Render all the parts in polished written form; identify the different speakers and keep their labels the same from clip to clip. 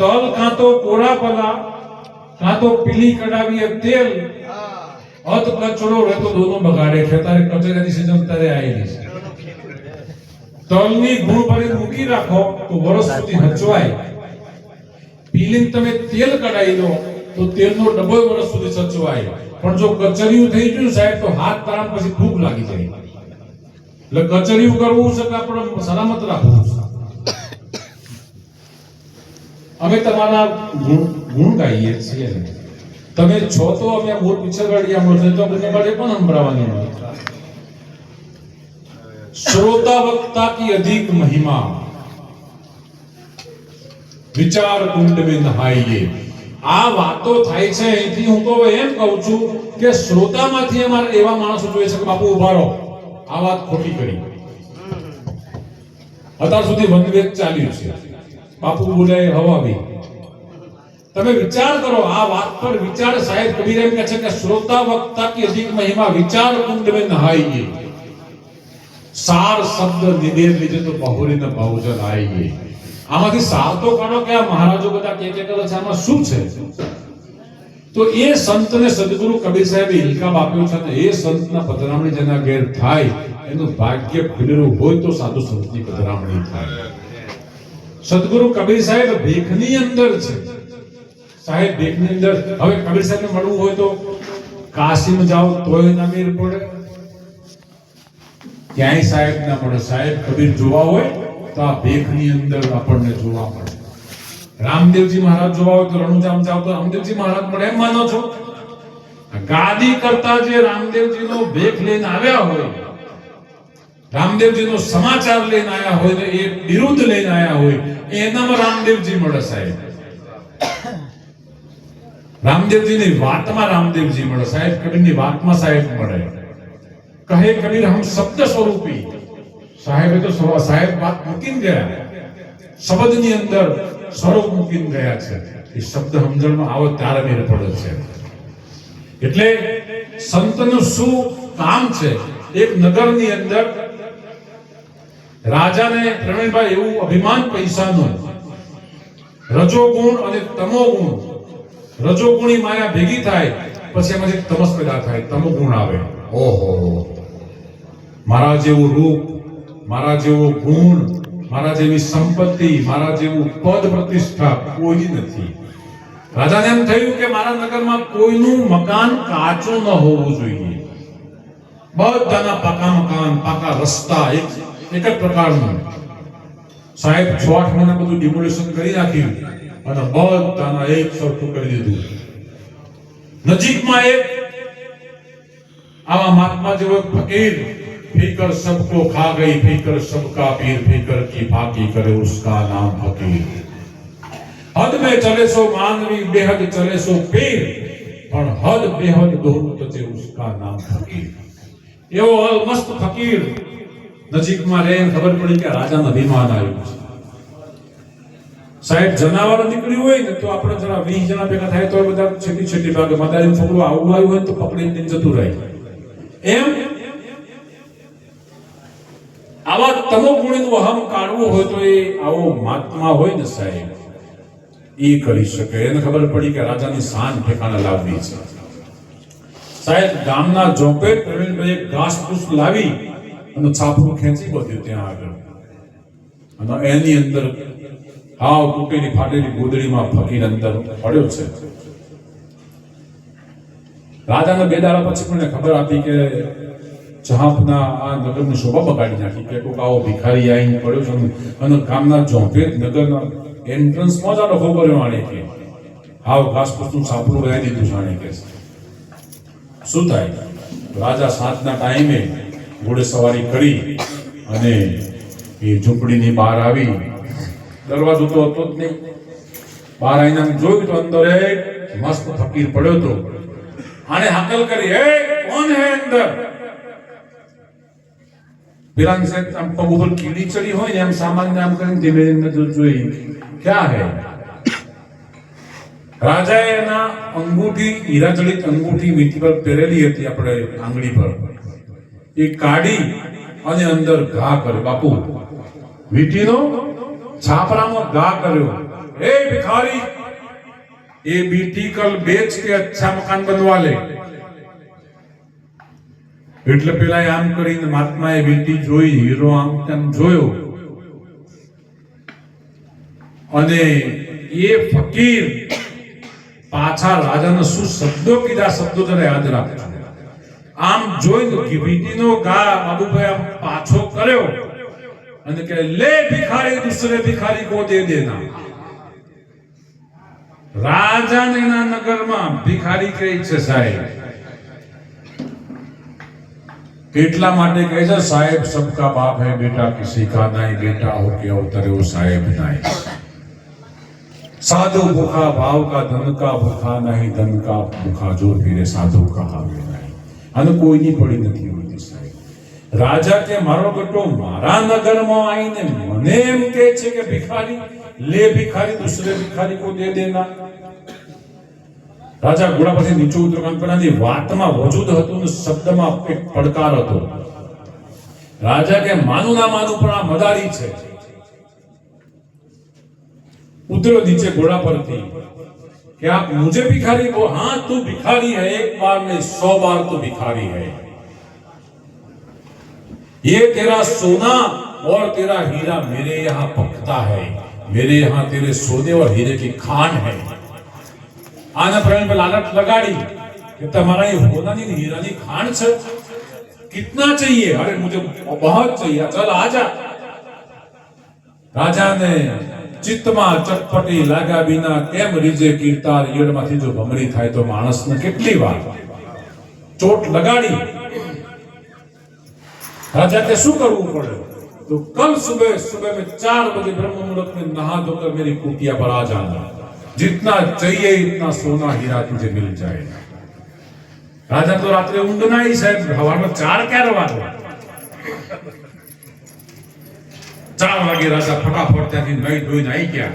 Speaker 1: તલ કાં તો કોરા પલા કાં તો પીલી કડાવીએ તેલ અધ કચરો રહેતો દોનો બગાડે છે. તારે કચરાની સીઝન તારે આવેલી છે. તલની ગુણ ભરી મૂકી રાખો તો વર્ષ સુધી હચવાય. પીલીને તમે તેલ કઢાઈ દો તો તેલનો ડબલ વર્ષ સુધી સચવાય. પણ જો કચરિયું થઈ ગયું સાહેબ તો હાથ તારા પછી ભૂખ લાગી જાય. એટલે કચરિયું કરવું છે કે આપણે સલામત રાખવું છે. અમે તમારા ગુણ ગાઈએ છીએ. તમે છો તો અમે મોર પીછળવાડિયા મળશે તો બંને માટે પણ સંભળાવવાની હોય. श्रोता वक्ता की अधिक महिमा विचार कुंड में नहाइए. આ વાતો થાય છે અહીંથી હું તો એમ કહું છું કે શ્રોતામાંથી અમારે એવા માણસો જોઈએ છે કે બાપુ ઉભા રહો, આ વાત ખોટી કરી. અત્યાર સુધી વનવેદ ચાલ્યું છે, બાપુ બોલાય હવાવી. તમે વિચાર કરો આ વાત પર વિચાર. સાહેબ કબીર એમ કહે છે કે શ્રોતા વક્તા की अधिक महिमा विचार कुंड में नहाइए. सार शब्द निवेद लीजिए तो बहुरी न बहुजन आएंगे. આમાંથી સાર તો કાઢો કે આ મહારાજો બધા કે કરે છે આમાં શું છે? તો એ સંતને સદગુરુ કબીર સાહેબે ઇલકાબ આપ્યો છે. એ સંતના પધરામણી જેના ઘેર થાય એનું ભાગ્ય ખુલેલું હોય તો સાધુ સંતની પધરામણી થાય. સદગુરુ કબીર સાહેબ ભેખની અંદર છે. સાહેબ ભેખની અંદર. હવે કબીર સાહેબને મળવું હોય તો કાશીમાં જાઓ તોય ના મેળ પડે, ક્યાંય સાહેબ ના મળે. સાહેબ કબીર જોવા હોય તો આ ભેખની અંદર આપણને જોવા મળે. રામદેવજી મહારાજ જોવા હોય તો રણુજામ જાવ તો રામદેવજી મહારાજ મળે એમ માનો છો? ગાદી કરતા જે રામદેવજીનો ભેખ લઈને આવ્યા હોય, રામદેવજીનો સમાચાર લઈને આવ્યા હોય ને એ વિરુદ્ધ લઈને આવ્યા હોય એનામાં રામદેવજી મળે. સાહેબ રામદેવજીની વાતમાં રામદેવજી મળે. સાહેબ કબીરની વાતમાં સાહેબ મળે. કહે કબીર હમ શબ્દ સ્વરૂપી. સાહેબ તો સાહેબ વાત મૂકીને ગયા, શબ્દની અંદર સ્વરૂપ મૂકીને ગયા છે. એ શબ્દ સમજણમાં આવો ત્યારે મેળ પડે છે. એટલે સંતનું શું કામ છે? એક નગરની અંદર રાજાને પ્રવીણભાઈ એવું અભિમાન પૈસાનું, રજોગુણ અને તમોગુણ. રજોગુણી માયા ભેગી થાય પછી એમાંથી તમસ પેદા થાય, તમોગુણ આવે. ઓહો, મારા જેવું રૂપ, મારા જેવો ગુણ, મારા જેવી સંપત્તિ, મારા જેવું પદ પ્રતિષ્ઠા કોઈ નથી. રાજાને એમ થયું કે મારા નગરમાં કોઈનું મકાન કાચું ન હોવું જોઈએ. બધાના પાકા મકાન, પાકા રસ્તા, એક જ પ્રકારનું. સાહેબ 6-8 મહિના બધું ડિમોલિશન કરી નાખ્યું અને બધાના એક સરખું કરી દીધું. નજીકમાં એક આવા મહાત્મા જેવો ફકીર, ફિકર सबको खा गई, फिकर सबका पीर, फिकर की फाकी करे उसका नाम फकीर. हद में चले सो मानवी, बेहद चले सो पीर, પણ હદ બેહદ દોરું તો છે उसका नाम फकीर. એવો મસ્ત ફકીર નજીકમાં રહે, ખબર પડી કે રાજાનો અભિમાન આવ્યું છે. સાહેબ જનાવર નીકળ્યું હોય ને તો આપણે જરા 20 જણા ભેગા થાય તો બધા છેટી ભાગે મદારી ફકડું આવું આવ્યું હોય તો પકડીને જતું રહે. એમ આવા તમોગુણીનું અહમ કાઢવું હોય તો એ આવો મહાત્મા હોય ને સાહેબ એ કરી શકે. એને ખબર પડી કે રાજાની શાન ઠેકાણે લાવવી છે. સાહેબ ગામના જોપે પ્રવીણભાઈ ઘાસ ફૂસ લાવી અને છાપરું ખેંચી બધું ત્યાં આગળ, અને એની અંદર હાવ તૂટેલી ફાટેલી ગોદડીમાં ફકીર અંદર પડ્યો છે. રાજાને 2 દાડા પછી પણ ખબર આપી કે જહાપના આ નગરની શોભા બગાડી નાખી, કે કોક આવો ભિખારી આવીને પડ્યો છે. અને ગામના જોપે નગરના એન્ટ્રન્સમાં જ આ ડખો કર્યો આણે કે હાવ ઘાસ ફૂસનું છાપરું રહી દીધું છે આણે કે. શું થાય? રાજા 7ના ટાઈમે ઘોડે સવારી કરી અને એ ઝૂંપડીની બહાર આવી. દરવાજો તો હતો જ નહીં. બહાર આવીને જોયું તો અંદર એક મસ્ત ફકીર પડ્યો હતો. આને હાકલ કરી, હે કોણ હે અંદર? પેલા સાહેબ આમ પગ ઉપર કીડી ચડી હોય ને એમ સામાન્ય આમ કરીને ધીમે ધીમે નજર જોઈ, ક્યાં હે? રાજાએ એના અંગૂઠી, હીરા જડિત અંગૂઠી વીંટી પર પહેરેલી હતી આપણે આંગળી પર, એ કાઢી અને અંદર ઘા કર્યો. બાપુ વીંટીનો છાપરામાં ઘા કર્યો. ए भिखारी ये बीटी कल बेच के अच्छा मकान बनवा ले। એટલે પેલા આમ કરીને મહાત્માએ બીટી જોઈ, હીરો આમ તેમ જોયો અને એ ફકીર પાછા રાજાને શું શબ્દો કીધા, શબ્દો તને યાદ રાખજો। આમ જોઈને બીટીનો ગા બાબુભાઈ આમ પાછો કર્યો અને કહે લે ભિખારી દૂસરે ભિખારી કો દે દેના। રાજાના નગરમાં ભિખારી કહે છે સાહેબ, એટલા માટે કહે છે સાહેબ सबका बाप है बेटा किसी का नहीं, बेटा हो के अवतरे वो साहेब नहीं। साधु भूखा भाव का धन का भूखा नहीं, धन का भूखा जो फिरे साधु का हावे नहीं। आने कोई नहीं पड़ी नहीं होती साहेब। राजा के मारो गट्टो मारा नगर में आईने मने एम कहे छे के भिखारी ले भिखारी दूसरे भिखारी को दे देना। राजा घोड़ा पर नीचे उतरવાનું પણ વાતમાં વજૂદ હતું ને શબ્દમાં એક પડકાર હતો। રાજા કે માનું ના માનું પણ આ મદારી છે। उतरो नीचे घोड़ा पर थी कि आप मुझे भिखारी को, हाँ तू भिखारी है, एक बार में 100 बार तो भिखारी है। ये तेरा सोना और तेरा हीरा मेरे यहाँ पकता है, मेरे यहाँ तेरे सोने और हीरे की खान है। आना प्रवीण पे लालच लगाड़ी कि तुम्हारा ये होना नहीं हीरा की खान है, कितना चाहिए? अरे मुझे बहुत चाहिए, चल आजा। राजा ने चित्तमा चटपटी लागा बिना केम રીજે કીર્તાર યડમાંથી જો ભમરી થાય તો માણસને કેટલી વાર ચોટ લગાડી। राजा के શું કરવું પડે? तो कल सुबह में 4 बजे ब्रह्म मुहूर्त में नहा धोकर मेरी कुटिया पर आ जाना, जितना चाहिए इतना सोना हीरा तुझे मिल जाएगा। राजा तो रात्रे ઊંઘ ના આવી સાહેબ, સવારમાં 4 ક્યારે વાગે? 4 વાગે રાજા ફટાફટ ત્યાંથી નઈ ધોઈને આવી ગયા।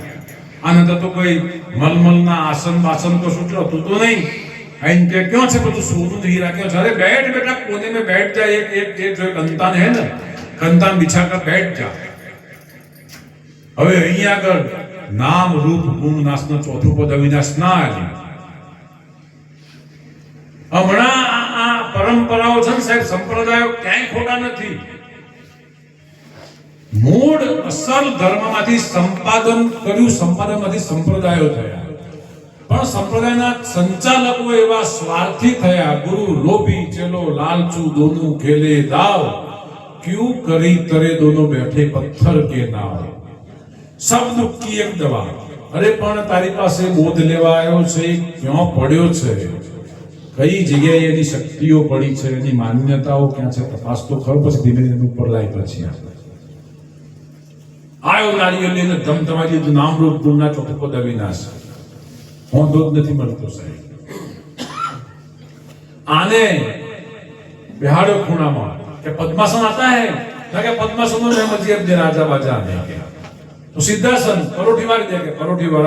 Speaker 1: આનંદ તો કોઈ મલમલના આસન બાસન તો સુટલો તું તો નહીં આઈને કે ક્યાં છે બધું સોનું હીરા ક્યાં છે? અરે बैठ बेटा, कोने में बैठ जा, एक जो कंतान है ना, कंतान बिछाकर बैठ जा। હવે અહીંયા આગળ નામ રૂપ ગુણ નાશનો ચોથું પદ અવિનાશ ના આવી। હમણાં આ પરંપરાઓ છે સાહેબ, સંપ્રદાયો ક્યાંય ખોટા નથી। મૂળ અસલ ધર્મમાંથી સંપાદન કર્યું, સંપાદનમાંથી સંપ્રદાયો થયા, પણ સંપ્રદાયના સંચાલકો એવા સ્વાર્થી થયા। ગુરુ લોભી ચેલો લાલચુ દોનું ખેલે દાવ, ક્યું કરી તરે દોનો બેઠે પથ્થર કે નાવ। सब दुख की एक दवा। अरे पण तारी पासे बोध लेवा आयो छे, क्यों पड्यो छे, कई जग्याए एनी शक्तिओ पड़ी छे, एनी मान्यताओ क्यां छे, तपास तो खरो, પછી ધીમે ધીમે ઉપર લાઈ પછી आयो नारियल लेने धमधमाजी तो नाम रूप गुणना ચોથું પદ અવિનાશ। હું દૂધ નથી મળતો સાહેબ। आने बिहाड़ो खूणाમાં કે પદ્માસન आता है ना, કે પદ્માસન में मजीब दे राजा बाजा आने तो सिद्धासन परोठी मारी दे के परोठी वाला